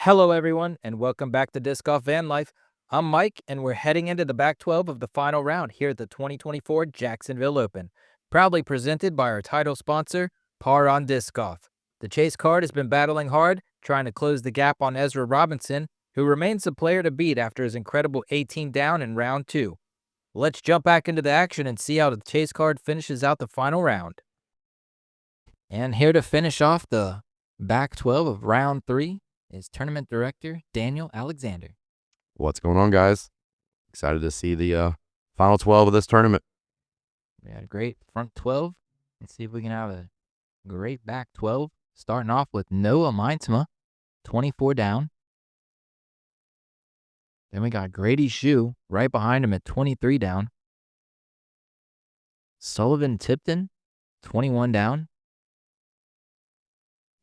Hello, everyone, and welcome back to Disc Golf Van Life. I'm Mike, and we're heading into the back 12 of the final round here at the 2024 Jacksonville Open, proudly presented by our title sponsor, Par on Disc Golf. The chase card has been battling hard, trying to close the gap on Ezra Robinson, who remains the player to beat after his incredible 18 down in round 2. Let's jump back into the action and see how the chase card finishes out the final round. And here to finish off the back 12 of round 3 is Tournament Director Daniel Alexander. What's going on, guys? Excited to see the final 12 of this tournament. We had a great front 12. Let's see if we can have a great back 12. Starting off with Noah Meintsma, 24 down. Then we got Grady Shue right behind him at 23 down. Sullivan Tipton, 21 down.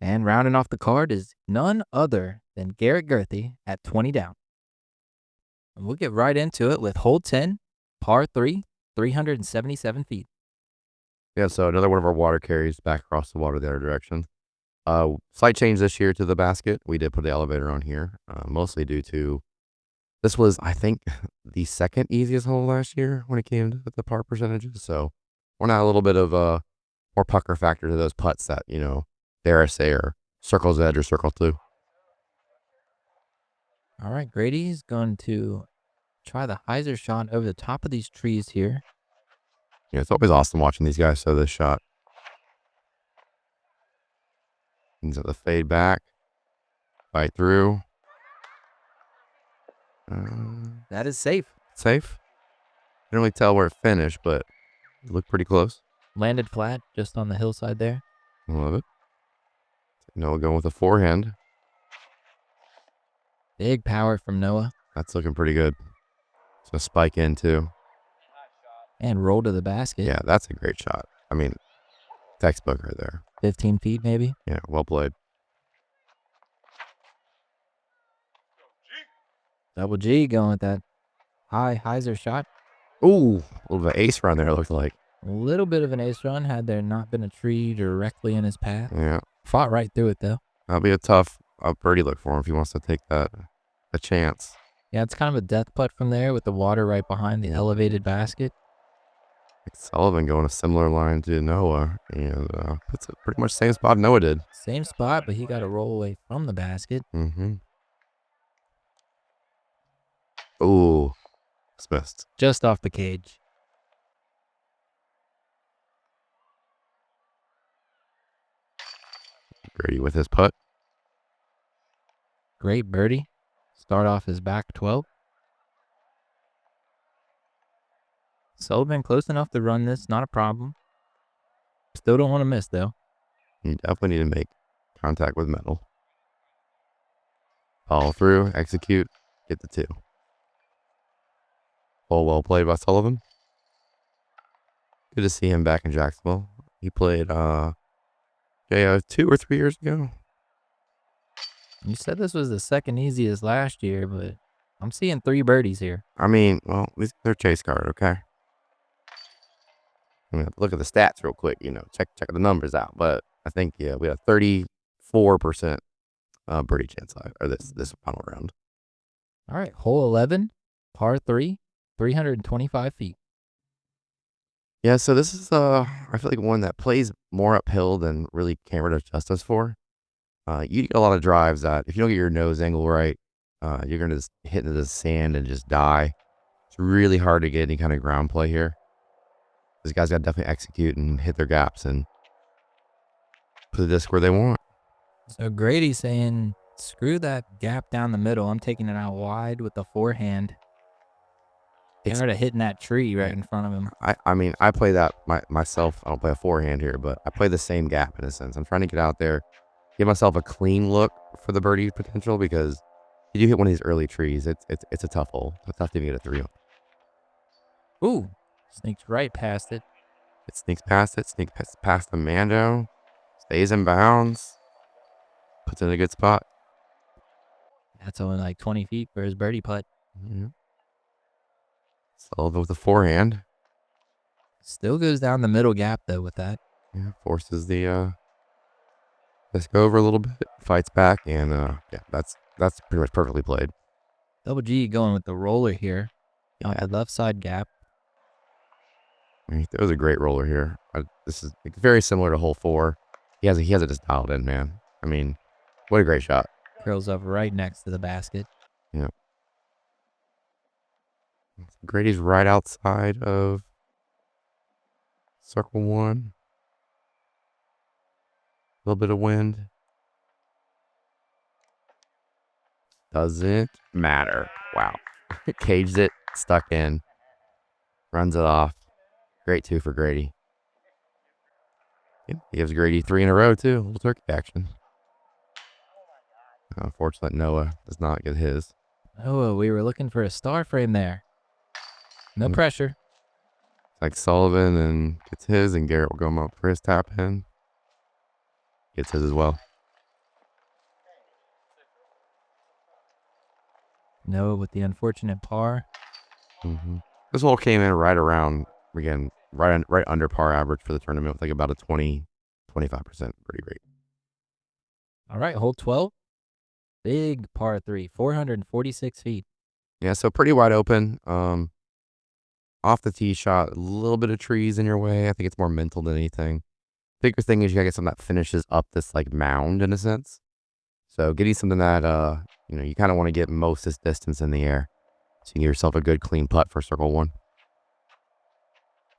And rounding off the card is none other than Garrett Gurthie at 20 down. And we'll get right into it with hole 10, par 3, 377 feet. Yeah, so another one of our water carries back across the water the other direction. Slight change this year to the basket. We did put the elevator on here, mostly due to this was, I think, the second easiest hole last year when it came to the par percentages. So we're now a little bit of a more pucker factor to those putts that, dare I say, are circle's edge or circle 2. All right, Grady's going to try the hyzer shot over the top of these trees here. Yeah, it's always awesome watching these guys throw this shot. He's at the fade back, fight through. That is safe. Safe. Didn't really tell where it finished, but it looked pretty close. Landed flat just on the hillside there. I love it. Noah going with a forehand. Big power from Noah. That's looking pretty good. It's going to spike in, too. And roll to the basket. Yeah, that's a great shot. I mean, textbook right there. 15 feet, maybe. Yeah, well played. Double G going with that high hyzer shot. Ooh, a little bit of ace run there, it looked like. A little bit of an ace run had there not been a tree directly in his path. Yeah. Fought right through it, though. That'll be a tough birdie look for him if he wants to take a chance. Yeah, it's kind of a death putt from there with the water right behind the elevated basket. Sullivan going a similar line to Noah, and puts it pretty much the same spot Noah did. Same spot, but he got to roll away from the basket. Mm-hmm. Ooh, missed. Just off the cage. Grady with his putt. Great birdie. Start off his back 12. Sullivan close enough to run this, not a problem. Still don't want to miss, though. You definitely need to make contact with metal. Follow through, execute, get the 2. Well played by Sullivan. Good to see him back in Jacksonville. He played 2 or 3 years ago. You said this was the second easiest last year, but I'm seeing 3 birdies here. I mean, well, they're chase card, okay? I'm gonna look at the stats real quick, check the numbers out. But I think, we had a 34% birdie chance or this final round. All right, hole 11, par 3, 325 feet. Yeah, so this is I feel like one that plays more uphill than really camera does justice for. You get a lot of drives that if you don't get your nose angle right, you're gonna just hit into the sand and just die. It's really hard to get any kind of ground play here. These guys got to definitely execute and hit their gaps and put the disc where they want. So Grady's saying, screw that gap down the middle. I'm taking it out wide with the forehand. Tired of hitting that tree right in front of him. I mean, I play that myself. I don't play a forehand here, but I play the same gap in a sense. I'm trying to get out there, give myself a clean look for the birdie potential, because if you do hit one of these early trees, it's a tough hole. It's tough to even get a 3 on. Ooh, sneaks right past it. It sneaks past the Mando, stays in bounds, puts it in a good spot. That's only like 20 feet for his birdie putt. Mm-hmm. Sullivan with the forehand. Still goes down the middle gap, though, with that. Yeah, forces the disc over a little bit, fights back, and yeah, that's That's pretty much perfectly played. Double G going with the roller here on Yeah. the left side gap. I mean, that was a great roller here. This is very similar to hole 4. He has it just dialed in, man. I mean, what a great shot. Curls up right next to the basket. Yeah. Grady's right outside of circle 1. A little bit of wind. Doesn't matter. Wow. Caged it, stuck in, runs it off. Great 2 for Grady. Yep, he gives Grady 3 in a row, too. A little turkey action. Unfortunately, Noah does not get his. Oh, we were looking for a star frame there. No pressure. It's like Sullivan and gets his, and Garrett will go up for his tap in. Gets his as well. Noah with the unfortunate par. This hole came in right around, again, right under par average for the tournament with like about a 20, 25% birdie rate. All right, hole 12. Big par 3, 446 feet. Yeah, so pretty wide open. Off the tee shot, a little bit of trees in your way. I think it's more mental than anything. Bigger thing is you gotta get something that finishes up this like mound in a sense. So getting something that you kind of want to get most this distance in the air, so you can get yourself a good clean putt for circle 1.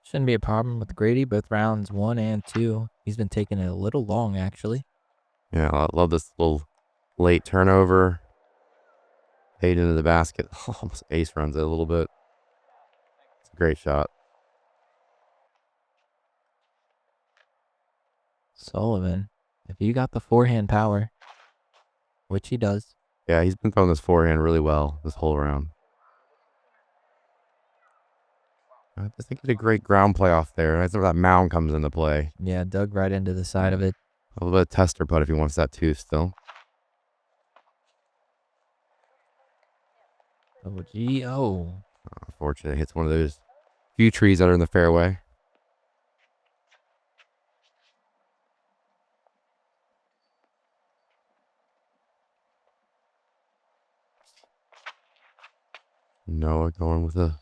Shouldn't be a problem with Grady, both rounds 1 and 2. He's been taking it a little long, actually. Yeah, I love this little late turnover. Paid into the basket. Almost ace runs it a little bit. It's a great shot. Sullivan, if you got the forehand power, which he does. Yeah, he's been throwing this forehand really well this whole round. I just think he did a great ground play off there. That's where that mound comes into play. Yeah, dug right into the side of it. A little bit of tester putt if he wants that too still. Oh, gee, oh. Unfortunately, hits one of those few trees that are in the fairway. Noah going with a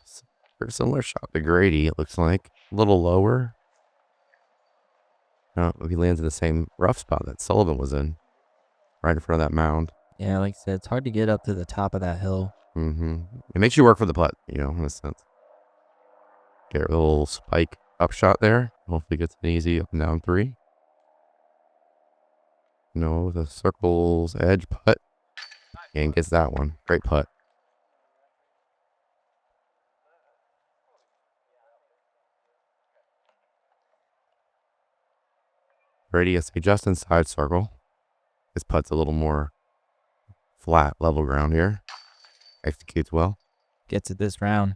very similar shot to Grady, it looks like. A little lower. No, he lands in the same rough spot that Sullivan was in. Right in front of that mound. Yeah, like I said, it's hard to get up to the top of that hill. It makes you work for the putt, in a sense. Get a little spike up shot there. Hopefully gets an easy up and down 3. No, the circle's edge putt. And gets that one. Great putt. Grady has to adjust inside circle. His putt's a little more flat, level ground here. Executes well. Gets it this round.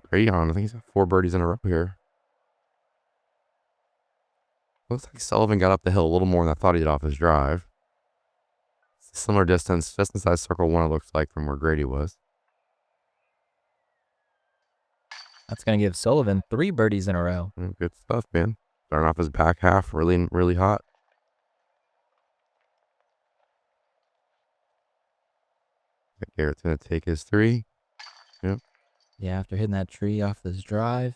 Grady on. I think he's got 4 birdies in a row here. Looks like Sullivan got up the hill a little more than I thought he did off his drive. Similar distance, just inside circle 1, it looks like, from where Grady was. That's going to give Sullivan 3 birdies in a row. Good stuff, man. Starting off his back half really, really hot. Garrett's going to take his 3. Yep. Yeah, after hitting that tree off this drive.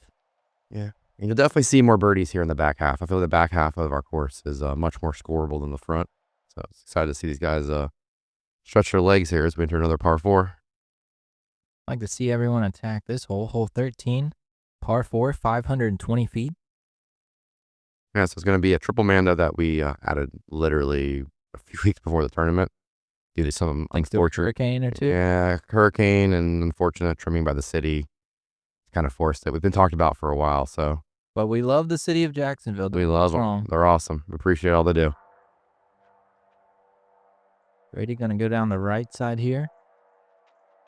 Yeah. And you'll definitely see more birdies here in the back half. I feel the back half of our course is much more scoreable than the front. So it's excited to see these guys stretch their legs here as we enter another par 4. I'd like to see everyone attack this hole. Hole 13, par 4, 520 feet. Yeah, so it's going to be a triple mando that we added literally a few weeks before the tournament due to some Thanks to a hurricane or two. Yeah, hurricane and unfortunate trimming by the city. Kind of forced it. We've been talked about for a while, so. But we love the city of Jacksonville. We love them. They're awesome. We appreciate all they do. Grady going to go down the right side here.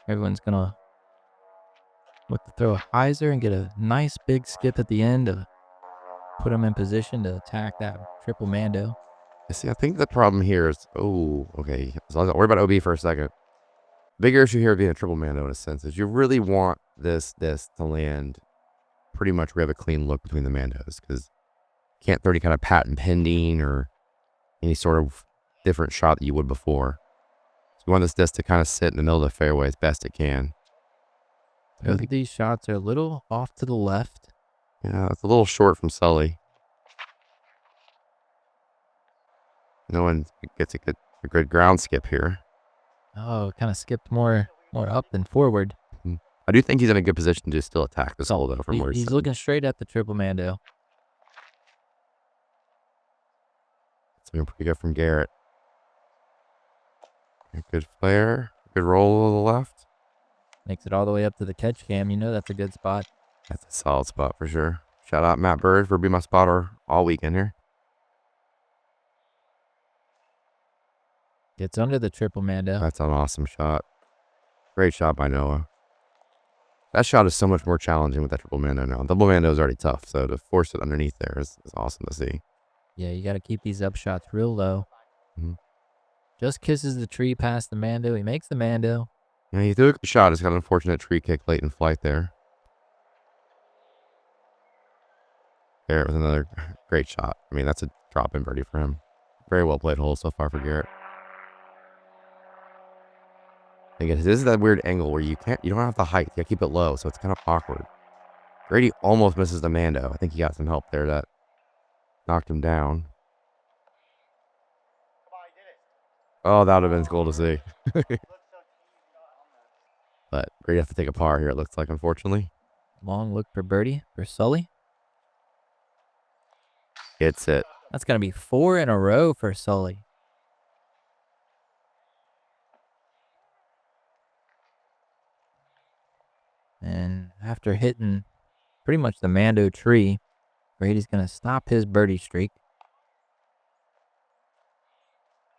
Everyone's going to look to throw a hyzer and get a nice big skip at the end to put them in position to attack that triple mando. See, I think the problem here is, okay. So I'll worry about OB for a second. Bigger issue here being a triple mando in a sense is you really want this to land pretty much we have a clean look between the mandos because you can't throw any kind of patent pending or any sort of different shot that you would before. So you want this disc to kind of sit in the middle of the fairway as best it can. Both of these shots are a little off to the left. Yeah, it's a little short from Sully. No one gets a good ground skip here. Oh, kind of skipped more up than forward. I do think he's in a good position to still attack this hole, though, from where he's looking straight at the triple Mando. It's looking pretty good from Garrett. A good flare. Good roll to the left. Makes it all the way up to the catch cam. You know that's a good spot. That's a solid spot for sure. Shout out Matt Bird for being my spotter all weekend here. Gets under the triple Mando. That's an awesome shot. Great shot by Noah. That shot is so much more challenging with that triple Mando now. Double Mando is already tough, so to force it underneath there is awesome to see. Yeah, you got to keep these up shots real low. Just kisses the tree past the Mando. He makes the Mando. Yeah, he threw a good shot. It's got an unfortunate tree kick late in flight there. Garrett was another great shot. I mean, that's a drop-in birdie for him. Very well played hole so far for Garrett. Again, this is that weird angle where you don't have the height. You gotta keep it low, so it's kind of awkward. Grady almost misses the Mando. I think he got some help there that knocked him down. Oh, that would have been cool to see. But Grady has to take a par here, it looks like, unfortunately. Long look for birdie for Sully. Gets it. That's going to be 4 in a row for Sully. And after hitting pretty much the Mando tree, Grady's going to stop his birdie streak.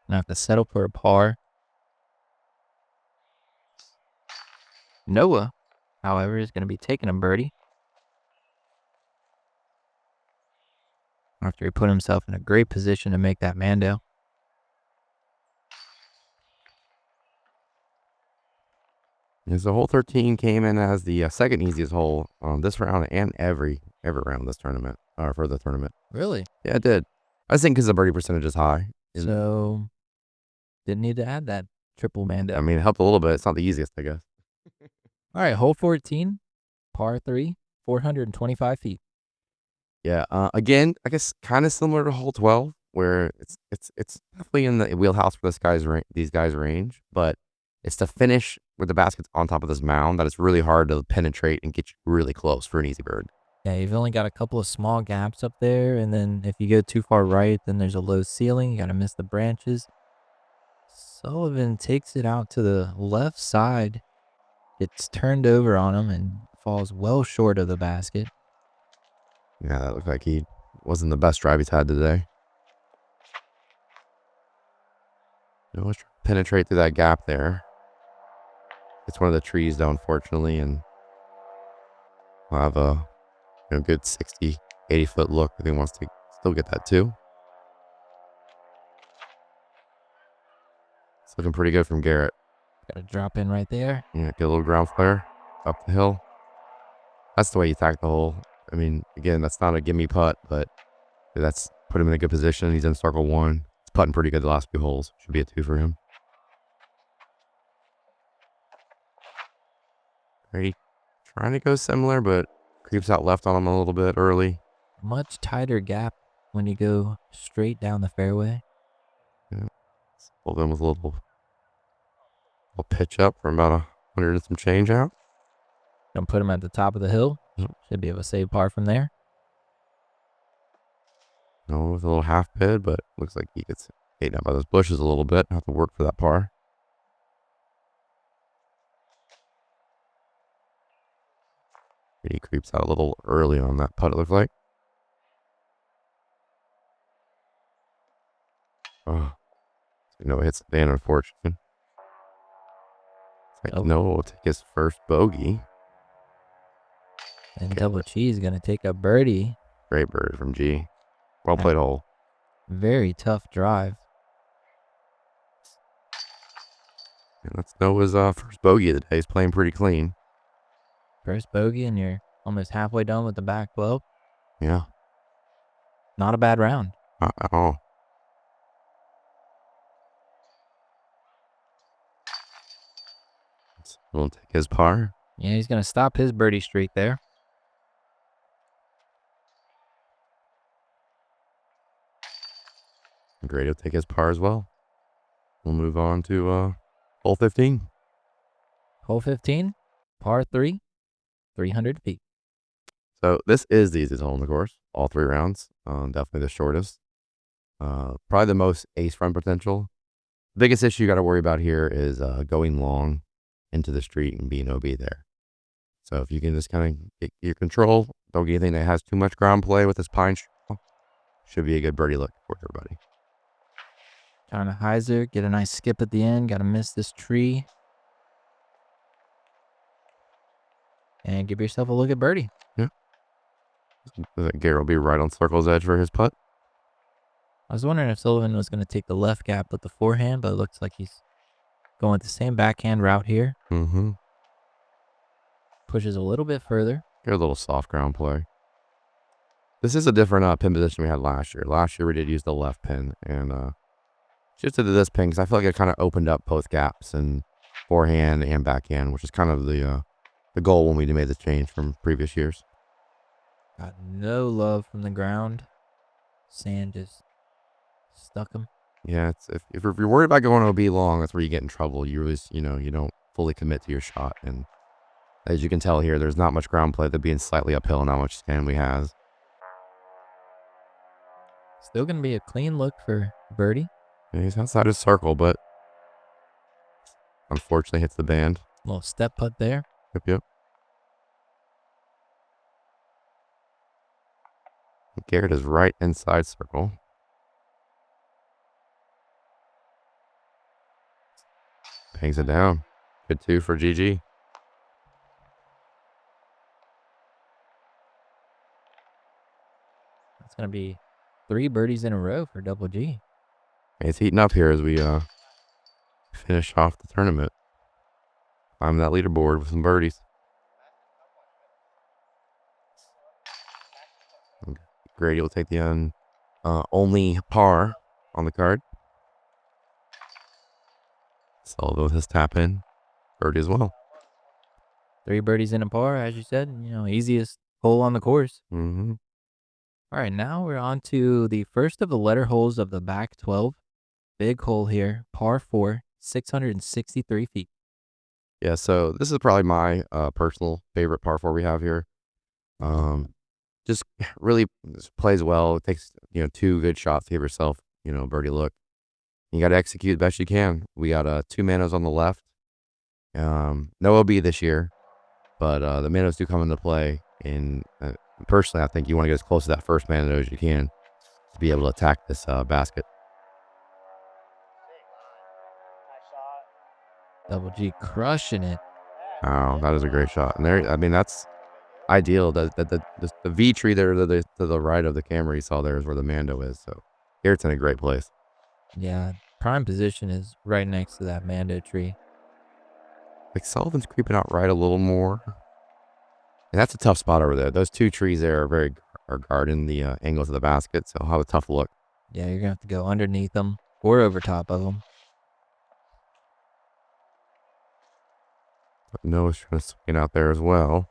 Now have to settle for a par. Noah, however, is going to be taking a birdie after he put himself in a great position to make that Mando. So hole 13 came in as the second easiest hole on this round and every round of this tournament, or for the tournament. Really? Yeah, it did. I think because the birdie percentage is high. So, didn't need to add that triple Mando. I mean, it helped a little bit. It's not the easiest, I guess. All right, hole 14, par 3, 425 feet. Yeah. Again, I guess kind of similar to hole 12, where it's definitely in the wheelhouse for these guys' range, but it's to finish with the baskets on top of this mound that it's really hard to penetrate and get you really close for an easy bird. Yeah, you've only got a couple of small gaps up there, and then if you go too far right, then there's a low ceiling. You got to miss the branches. Sullivan takes it out to the left side. It's turned over on him and falls well short of the basket. Yeah, that looked like he wasn't the best drive he's had today. Let's penetrate through that gap there. It's one of the trees, though, unfortunately, and we'll have a good 60, 80-foot look if he wants to still get that, too. It's looking pretty good from Garrett. Got to drop in right there. Yeah, get a little ground flare up the hill. That's the way you attack the hole. I mean, again, that's not a gimme putt, but that's put him in a good position. He's in circle 1. He's putting pretty good the last few holes. Should be a 2 for him. Grady trying to go similar, but creeps out left on him a little bit early. Much tighter gap when you go straight down the fairway. Yeah. Sullivan with a little pitch up from about 100 and some change out. Gonna put him at the top of the hill. Should be able to save par from there. No, with a little half pid, but looks like he gets taken out by those bushes a little bit. Have to work for that par. He creeps out a little early on that putt, it looks like. Oh, it hits the fan, unfortunately. Noah will take his first bogey. And Double Cheese going to take a birdie. Great bird from G. Well played hole. Very tough drive. And that's Noah's first bogey of the day. He's playing pretty clean. First bogey, and you're almost halfway done with the back 12. Yeah. Not a bad round. Not at all. yards. We'll take his par. Yeah, he's going to stop his birdie streak there. Grady will take his par as well. We'll move on to hole 15. Hole 15, par 3, 300 feet. So this is the easiest hole in the course. All 3 rounds. Definitely the shortest. Probably the most ace front potential. Biggest issue you got to worry about here is going long into the street and being OB there. So if you can just kind of get your control, don't get anything that has too much ground play with this pine straw, should be a good birdie look for everybody. Trying to hyzer, get a nice skip at the end. Got to miss this tree. And give yourself a look at birdie. Yeah. Garrett will be right on circle's edge for his putt. I was wondering if Sullivan was going to take the left gap with the forehand, but it looks like he's going the same backhand route here. Mm-hmm. Pushes a little bit further. Get a little soft ground play. This is a different pin position we had last year. Last year we did use the left pin, and shifted to this pin because I feel like it kind of opened up both gaps and forehand and backhand, which is kind of the goal when we made the change from previous years. Got no love from the ground. Sand just stuck him. Yeah, if you're worried about going OB long, that's where you get in trouble. You really, you don't fully commit to your shot, and as you can tell here, there's not much ground play. They're being slightly uphill, not much sand we has. Still going to be a clean look for birdie. Yeah, he's outside his circle, but unfortunately hits the band. Little step putt there. Yep. Garrett is right inside circle. Hangs it down. Good 2 for GG. That's going to be 3 birdies in a row for Double G. It's heating up here as we finish off the tournament. Climb that leaderboard with some birdies. Grady will take the only par on the card. Sullivan with his tap in. Birdie as well. 3 birdies in a par, as you said. Easiest hole on the course. Mm-hmm. All right, now we're on to the first of the letter holes of the back 12. Big hole here, par 4, 663 feet. Yeah, so this is probably my personal favorite par 4 we have here. Just really plays well. It takes 2 good shots to give yourself birdie look. You got to execute the best you can. We got 2 manos on the left. No OB this year, but the manos do come into play. And personally, I think you want to get as close to that first mano as you can to be able to attack this basket. Double G crushing it. Oh, that is a great shot. And that's ideal. The V tree there to the right of the camera you saw there is where the Mando is. So Garrett's in a great place. Yeah, prime position is right next to that Mando tree. Like Sullivan's creeping out right a little more. And that's a tough spot over there. Those 2 trees there are guarding the angles of the basket, so I'll have a tough look. Yeah, you're going to have to go underneath them or over top of them. But Noah's trying to swing out there as well.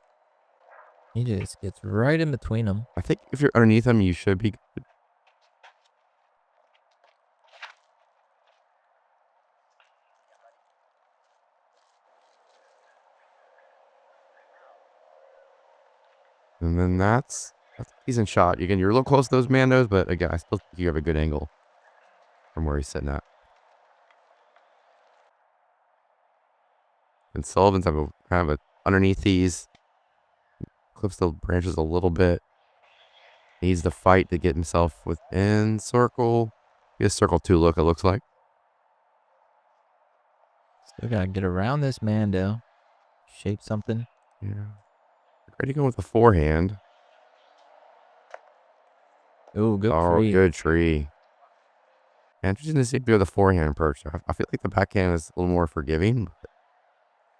He just gets right in between them. I think if you're underneath him, you should be good. And then that's a decent shot. Again, you're a little close to those Mandos, but again, I still think you have a good angle from where he's sitting at. And Sullivan's have a kind of underneath these. Clips the branches a little bit. Needs to fight to get himself within circle. He has circle 2 look, it looks like. Still got to get around this Mando. Shape something. Yeah. Ready to go with the forehand. Ooh, good tree. Good tree. Interesting to see if you have the forehand approach. I feel like the backhand is a little more forgiving. But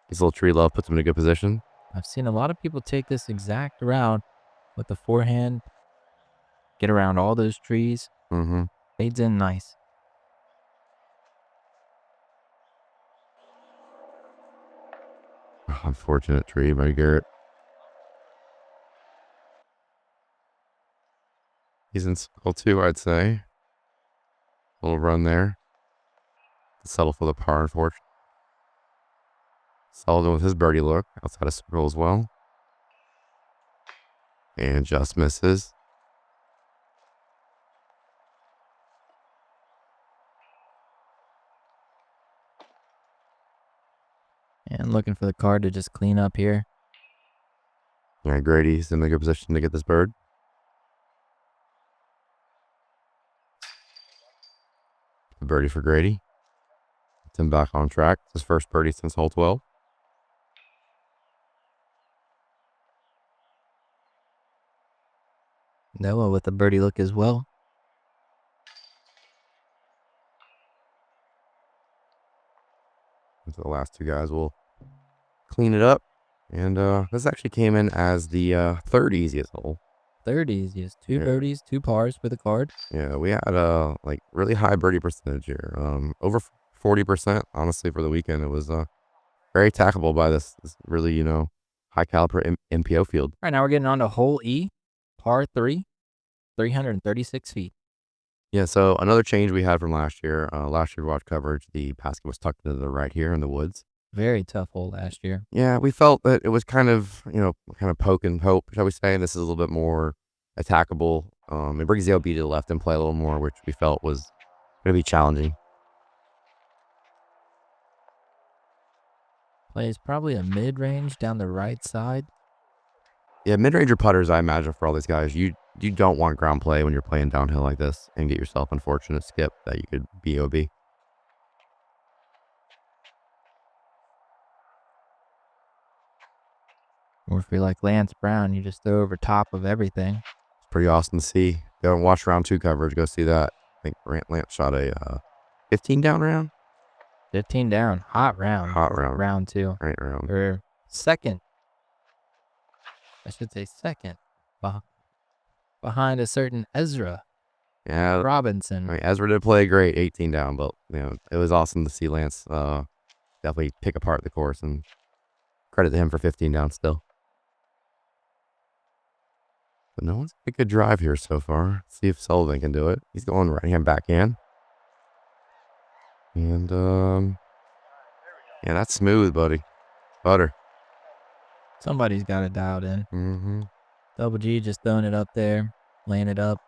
his little tree love puts him in a good position. I've seen a lot of people take this exact route with the forehand. Get around all those trees. Mm-hmm. Fades in nice. unfortunate tree by Garrett. He's in circle 2, I'd say. Little run there. Settle for the par, unfortunately. Sullivan with his birdie look outside of circle as well. And just misses. And looking for the card to just clean up here. Yeah, Grady's in a good position to get this bird. The birdie for Grady. Gets him back on track. It's his first birdie since hole 12. Noah with a birdie look as well. So the last two guys will clean it up. And this actually came in as the third easiest hole. Third easiest. Two birdies, 2 pars for the card. Yeah, we had a like really high birdie percentage here. Over 40%, honestly, for the weekend. It was very attackable by this really, high caliber MPO field. All right, now we're getting on to hole E, par 3, 336 feet. Yeah, so another change we had from last year. Last year watch coverage, the basket was tucked to the right here in the woods. Very tough hole last year. Yeah, we felt that it was kind of poke and hope, shall we say. This is a little bit more attackable. It brings the OB to the left and play a little more, which we felt was going to be challenging. Plays probably a mid-range down the right side. Yeah, mid-ranger putters, I imagine, for all these guys, you don't want ground play when you're playing downhill like this and get yourself unfortunate skip that you could be OB. Or if you're like Lance Brown, you just throw over top of everything. It's pretty awesome to see. Go and watch round 2 coverage. Go see that. I think Lance shot a 15 down round. 15 down. Hot round. Hot round. Round 2. Great round. Or second. I should say second. Behind a certain Ezra. Yeah. Robinson. I mean, Ezra did play great 18 down, but it was awesome to see Lance definitely pick apart the course, and credit to him for 15 down still. But no one's got a good drive here so far. Let's see if Sullivan can do it. He's going right hand backhand. And yeah, that's smooth, buddy. Butter. Somebody's got it dialed in. Mm-hmm. Double G just throwing it up there, laying it up.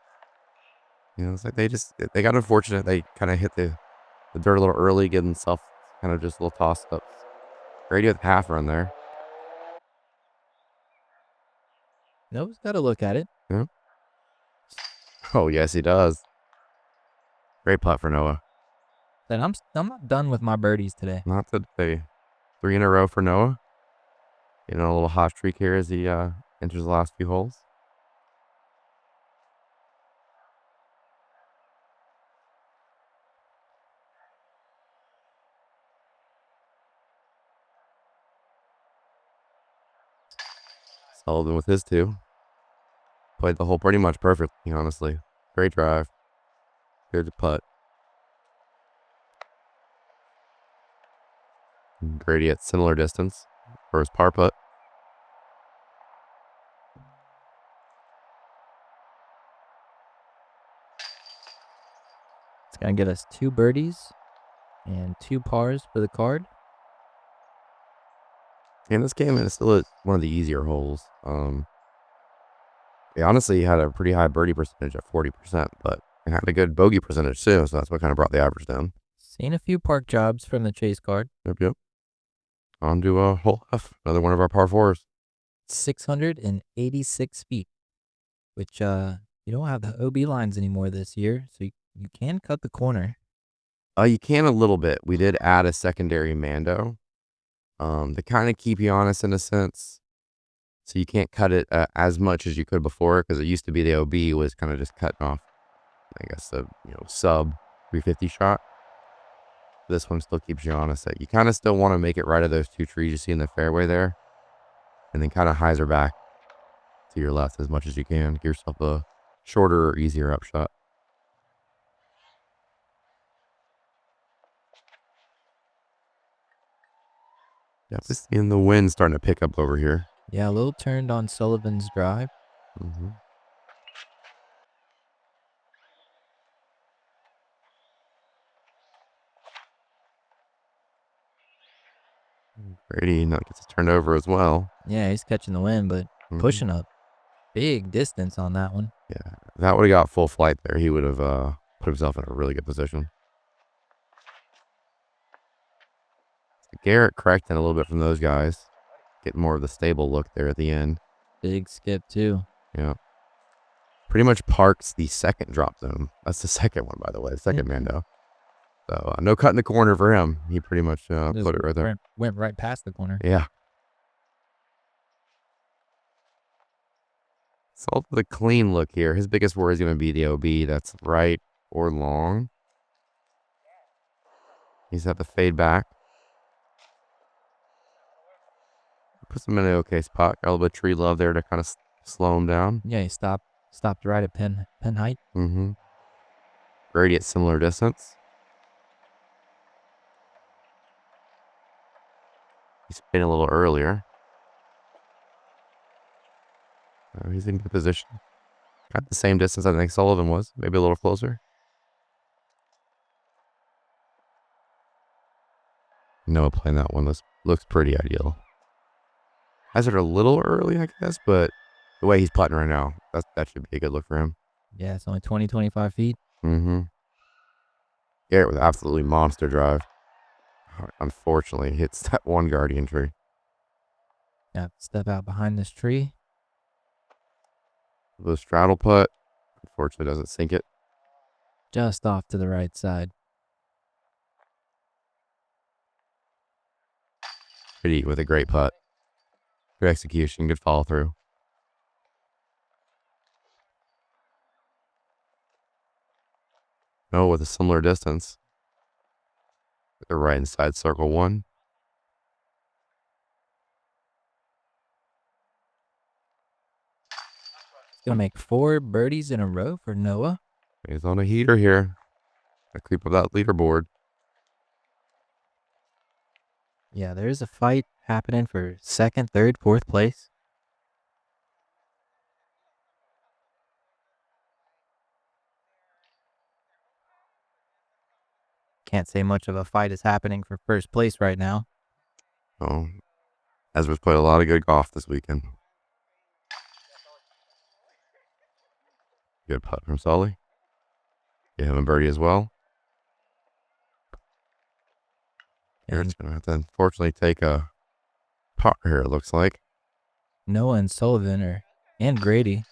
It's like they got unfortunate. They kind of hit the dirt a little early, getting themselves kind of just a little tossed up. Grady with half run there. Noah's got to look at it. Yeah. Oh, yes, he does. Great putt for Noah. Then I'm not done with my birdies today. Not today. 3 in a row for Noah. A little hot streak here as he enters the last few holes. Sullivan with his 2. Played the hole pretty much perfectly, honestly. Great drive. Good putt. Grady at similar distance for his par putt. It's going to get us 2 birdies and 2 pars for the card. And this game is still one of the easier holes. He honestly had a pretty high birdie percentage at 40%, but it had a good bogey percentage too, so that's what kind of brought the average down. Seen a few park jobs from the chase card. Yep. On to hole F, another one of our par 4s. 686 feet, which you don't have the OB lines anymore this year, so you can cut the corner. You can a little bit. We did add a secondary Mando to kind of keep you honest in a sense. So you can't cut it as much as you could before, because it used to be the OB was kind of just cutting off, I guess, the sub 350 shot. This one still keeps you honest. That you kind of still want to make it right of those 2 trees you see in the fairway there, and then kind of hyzer back to your left as much as you can. Give yourself a shorter or easier upshot. Definitely seeing the wind starting to pick up over here. Yeah, a little turned on Sullivan's drive. Mm-hmm. Grady gets it turned over as well. Yeah, he's catching the wind, but pushing a big distance on that one. Yeah, if that would have got full flight there, he would have put himself in a really good position. Garrett correcting a little bit from those guys. Getting more of the stable look there at the end. Big skip, too. Yeah. Pretty much parks the second drop zone. That's the second one, by the way. The second Mando. So no cut in the corner for him. He pretty much put it right there. Went right past the corner. Yeah. So the clean look here. His biggest worry is going to be the OB. That's right or long. He's at the fade back. Puts him in an okay spot. Got a little bit of tree love there to kind of slow him down. Yeah, he stopped right at pin height. Mm-hmm. Grady at similar distance. He's been a little earlier. He's in good position. Got the same distance I think Sullivan was. Maybe a little closer. Noah playing that one looks pretty ideal. Has it a little early, I guess, but the way he's putting right now, that should be a good look for him. Yeah, it's only 25 feet. Mm-hmm. Garrett with absolutely monster drive. Unfortunately, hits that one guardian tree. Yeah, step out behind this tree. The straddle putt, unfortunately, doesn't sink it. Just off to the right side. Grady with a great putt. Good execution, good follow through. Noah with a similar distance. The right inside circle one. Gonna make 4 birdies in a row for Noah. He's on a heater here. I creep up that leaderboard. Yeah, there's a fight happening for 2nd, 3rd, 4th place. Can't say much of a fight is happening for 1st place right now. Oh, Ezra's played a lot of good golf this weekend. Good putt from Sully. Get him a birdie as well. Garrett's going to have to unfortunately take a putt here, it looks like. Noah and Sullivan and Grady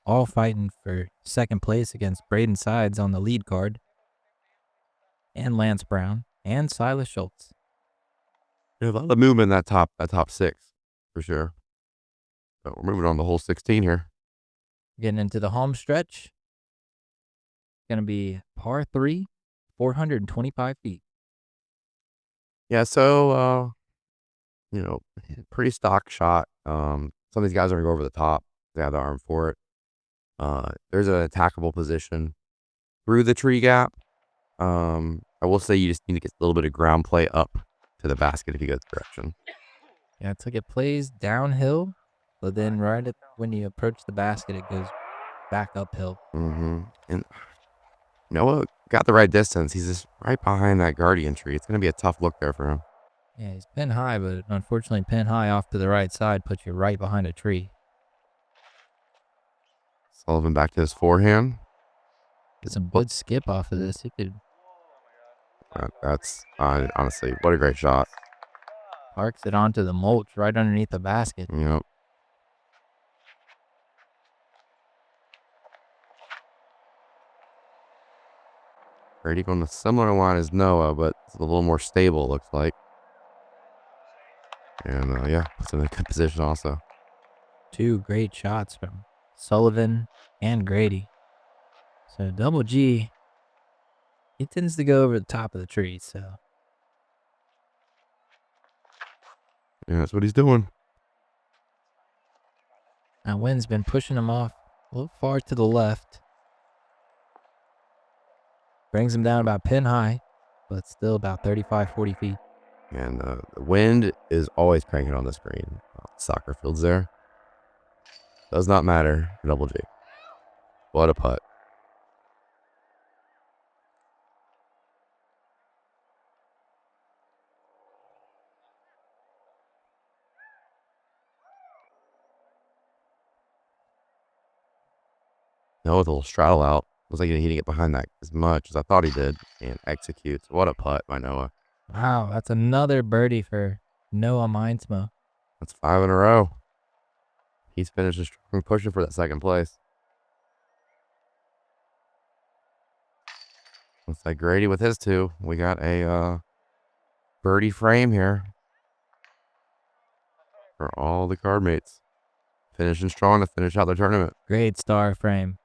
all fighting for 2nd place against Braden Sides on the lead card. And Lance Brown and Silas Schultz. There's a lot of movement in that top 6, for sure. But we're moving on the whole 16 here. Getting into the home stretch. Going to be par 3, 425 feet. Yeah, so, pretty stock shot. Some of these guys are going to go over the top. They have the arm for it. There's an attackable position through the tree gap. I will say you just need to get a little bit of ground play up to the basket if you go this direction. Yeah, it's like it plays downhill, but then when you approach the basket, it goes back uphill. Mm-hmm. And Noah got the right distance. He's just right behind that guardian tree. It's going to be a tough look there for him. Yeah, he's pin high, but unfortunately pin high off to the right side puts you right behind a tree. Sullivan back to his forehand. Get some good skip off of this. He could. That's honestly, what a great shot. Parks it onto the mulch right underneath the basket. Yep. Grady going the similar line as Noah, but it's a little more stable, it looks like. And yeah, puts him in a good position also. 2 great shots from Sullivan and Grady. So Double G, he tends to go over the top of the tree, so. Yeah, that's what he's doing. That wind's been pushing him off a little far to the left. Brings him down about pin high, but still about 35, 40 feet. And the wind is always cranking on the screen. Soccer field's there. Does not matter for Double G. What a putt. No, with a little straddle out. Looks like he didn't get behind that as much as I thought he did. And executes. What a putt by Noah. Wow, that's another birdie for Noah Meintsma. That's 5 in a row. He's finishing strong, pushing for that second place. Looks like Grady with his 2. We got a birdie frame here for all the card mates. Finishing strong to finish out the tournament. Great star frame.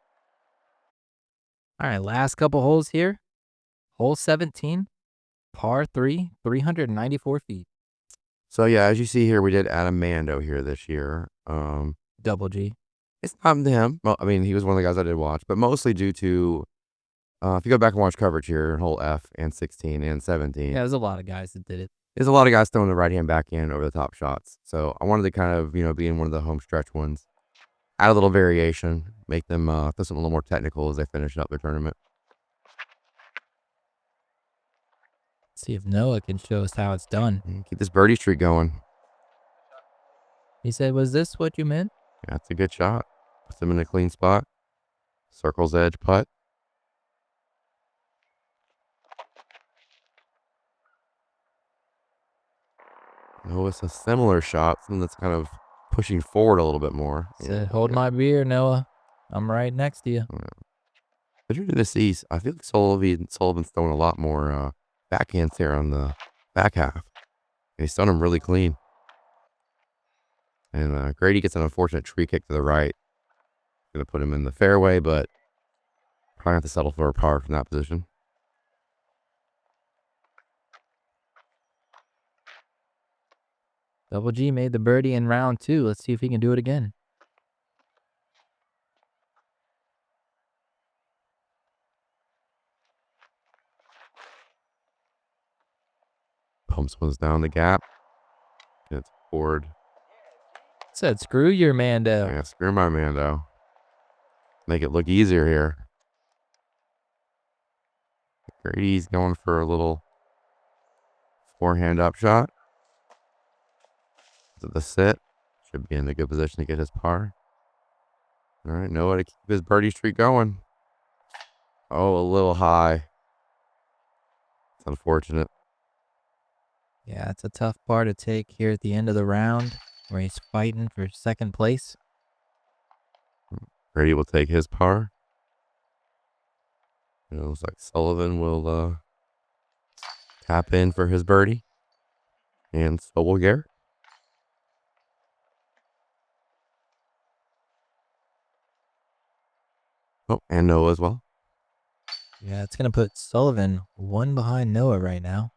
All right, last couple holes here. Hole 17, par 3, 394 feet. So yeah, as you see here, we did add a Mando here this year. Double G. It's not him. Well, I mean, he was one of the guys I did watch, but mostly due to if you go back and watch coverage here in hole F and 16 and 17. Yeah, there's a lot of guys that did it. There's a lot of guys throwing the right hand backhand over the top shots. So I wanted to kind of, be in one of the home stretch ones. Add a little variation, make them throw something a little more technical as they finish up their tournament. See if Noah can show us how it's done. And keep this birdie streak going. He said, was this what you meant? Yeah, that's a good shot. Puts him in a clean spot. Circle's edge putt. Noah's a similar shot, something that's kind of pushing forward a little bit more. Said, hold my beer, Noah. I'm right next to you. But you're to the East, I feel like Sullivan's throwing a lot more backhands here on the back half. And he's throwing them really clean. And Grady gets an unfortunate tree kick to the right. Going to put him in the fairway, but probably have to settle for a par from that position. Double G made the birdie in round 2. Let's see if he can do it again. Pumps ones down the gap. Gets forward. Said, screw your Mando. Yeah, screw my Mando. Make it look easier here. Grady's going for a little forehand up shot. To the sit. Should be in a good position to get his par. All right, Noah to keep his birdie streak going. Oh, a little high. It's unfortunate. Yeah, it's a tough par to take here at the end of the round where he's fighting for second place. Grady will take his par. It looks like Sullivan will tap in for his birdie. And so will Garrett. Oh, and Noah as well. Yeah, it's going to put Sullivan one behind Noah right now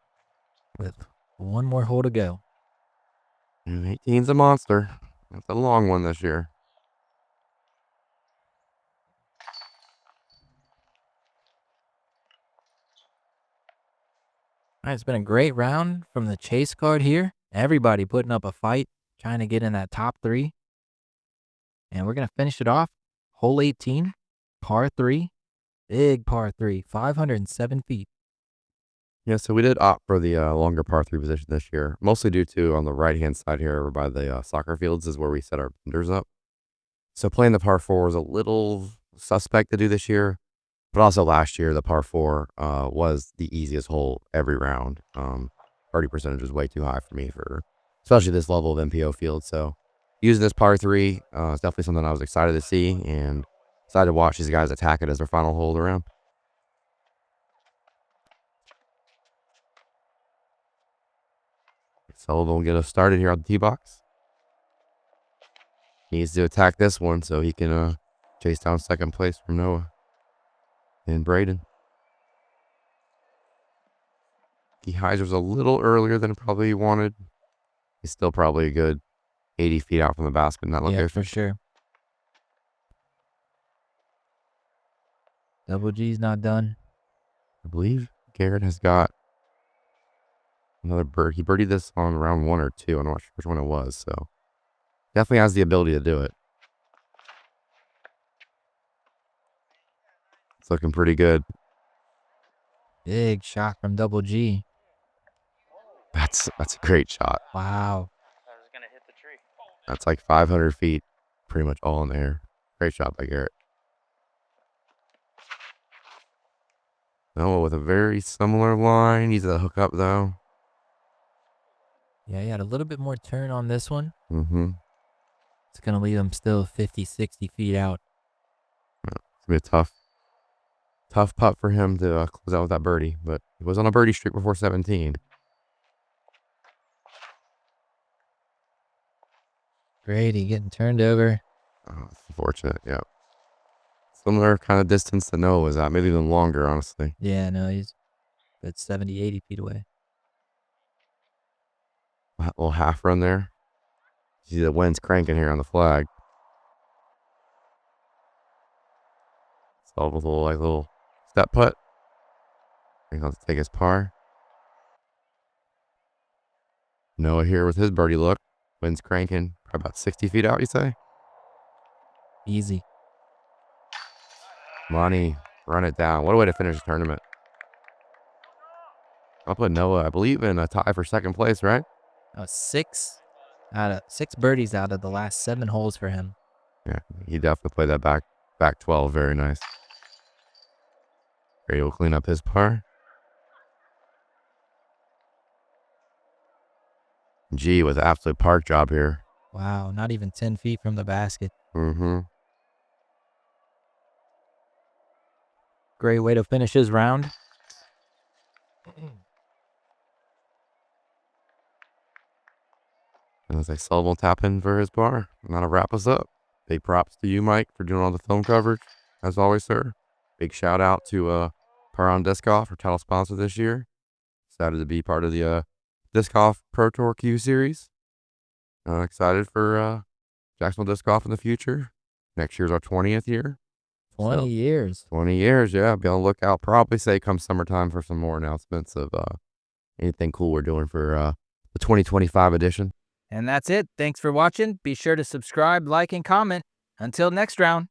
with one more hole to go. And 18's a monster. That's a long one this year. All right, it's been a great round from the chase card here. Everybody putting up a fight, trying to get in that top 3. And we're going to finish it off. Hole 18, par 3, big par 3, 507 feet. Yeah, so we did opt for the longer par 3 position this year, mostly due to on the right-hand side here over by the soccer fields is where we set our benders up. So playing the par 4 was a little suspect to do this year, but also last year the par 4 was the easiest hole every round. Birdie percentage was way too high for me for especially this level of MPO field. So using this par 3 is definitely something I was excited to see and excited to watch these guys attack it as their final hole around. Sullivan will get us started here on the tee box. He needs to attack this one so he can chase down second place from Noah and Braden. He hyzers a little earlier than probably he wanted. He's still probably a good 80 feet out from the basket in that location. Yeah, for sure. Double G's not done. I believe Garrett has got Another bird. He birdied this on round 1 or 2. I'm not sure which one it was. So definitely has the ability to do it. It's looking pretty good. Big shot from Double G. That's a great shot. Wow. I was gonna hit the tree. That's like 500 feet, pretty much all in the air. Great shot by Garrett. Noah with a very similar line. He's a hookup though. Yeah, he had a little bit more turn on this one. Mm-hmm. It's going to leave him still 50, 60 feet out. It's going to be a tough putt for him to close out with that birdie, but he was on a birdie streak before 17. Grady getting turned over. Oh, it's unfortunate, yeah. Similar kind of distance to Noah was at, maybe even longer, honestly. Yeah, no, he's about 70, 80 feet away. A little half run there. See the wind's cranking here on the flag. Solve with a little step putt. I think I'll take his par. Noah here with his birdie look. Wind's cranking. Probably about 60 feet out, you say? Easy. Money, run it down. What a way to finish the tournament. I'll put Noah, I believe, in a tie for second place, right? 6 birdies out of the last 7 holes for him. Yeah, he definitely played that back 12 very nice. Grady will clean up his par. G with an absolute park job here. Wow, not even 10 feet from the basket. Mm-hmm. Great way to finish his round. And as I Sullivan will tap in for his par. And that'll wrap us up. Big props to you, Mike, for doing all the film coverage. As always, sir. Big shout out to Par on Disc Golf, our title sponsor this year. Excited to be part of the Disc Golf Pro Tour Q Series. Excited for Jacksonville Disc Golf in the future. Next year's our 20th year. 20 years. 20 years, yeah. Be on the lookout. Probably say come summertime for some more announcements of anything cool we're doing for the 2025 edition. And that's it. Thanks for watching. Be sure to subscribe, like, and comment. Until next round.